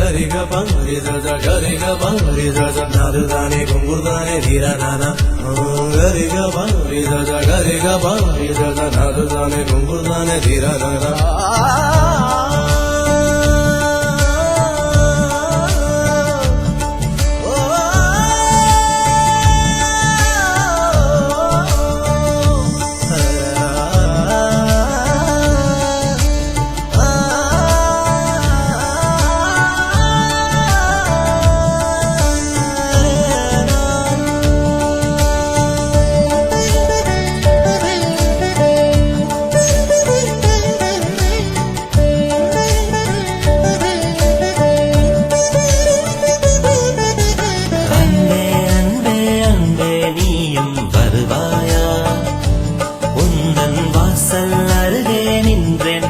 gariga pangriza gariga pangriza narudane gungurdane dhiranana gariga pangriza narudane gungurdane dhiranana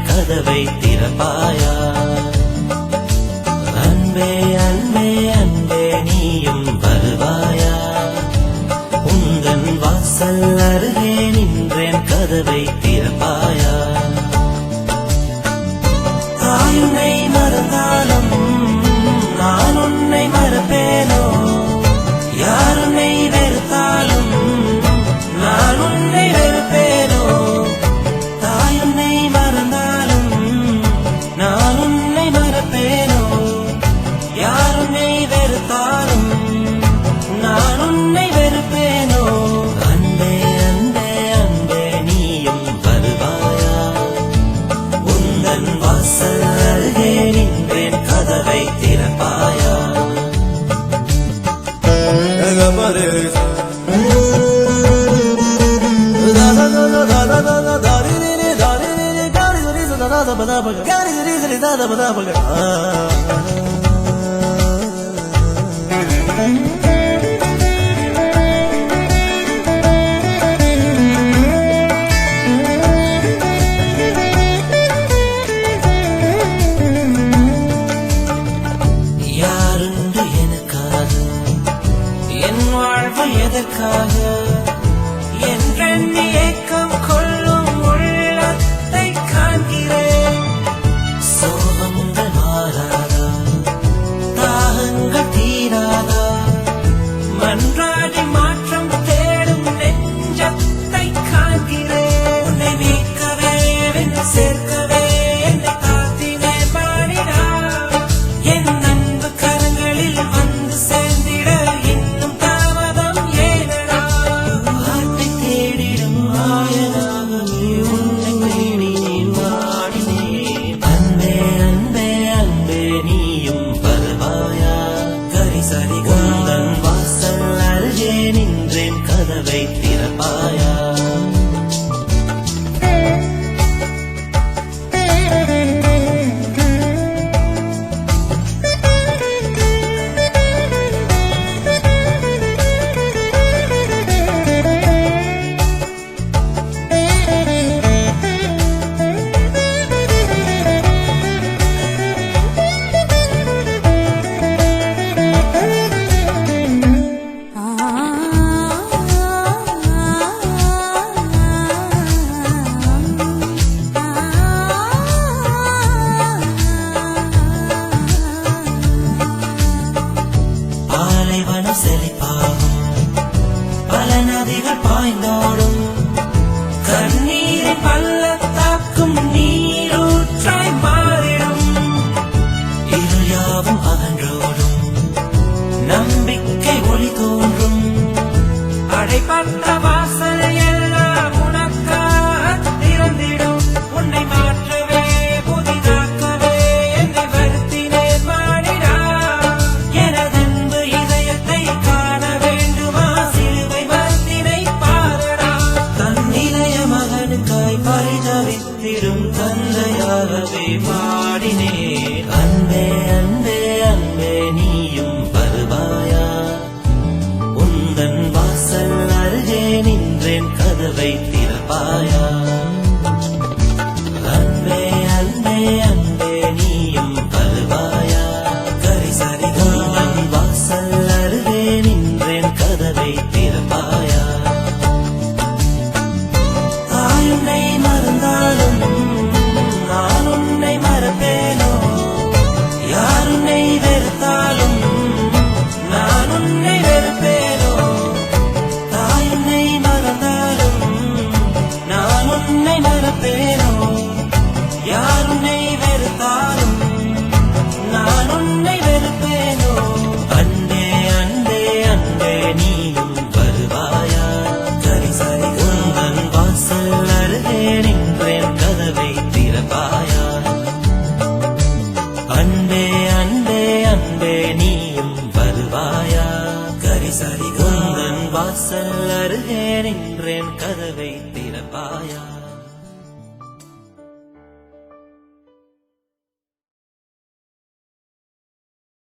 கதவை திறப்பாயா அன்பே அன்பே அன்பே நீயும் வருவாயா உந்தன் வாசல் அருகே நின்றேன் கதவை திறப்பாயா தாயுன்னை மறந்தாலும் நான் உன்னை மறப்பேனோ யாருன்னை வெறுத்தாலும் நான் உன்னை வெறுப்பேனோ தாயுன்னை மறந்தாலும் நான் உன்னை மறப்பேனோ யாருன்னை வெறுத்தாலும் நான் உன்னை வெறுப்பேனோ அன்பே அன்பே அன்பே நீயும் வருவாயா உந்தன் வாசல் அருகே நின்றேன் கதவை திறப்பாயா யாருண்டு எனக்காக என் வாழ்வு எதற்காக என்றெண்ணி ஏக்கம் கொள்ளும் உள்ளத்தை காண்கிறேன் சோகங்கள் மாறாதா தாகங்கள் தீராதா மன்றாடி மாற்றம் தேடும் நெஞ்சத்தை காண்கிறேன் உன்னை மீட்கவே என்னை சேர்க்கவே என்னை காத்தினே பாடிடா என் அன்பு கரங்களில் வந்து சேர்ந்திட இன்னும் தாமதம் ஏனடா சரி உந்தன் வாசல் அருகே நின்றேன் கதவை திறப்பாயா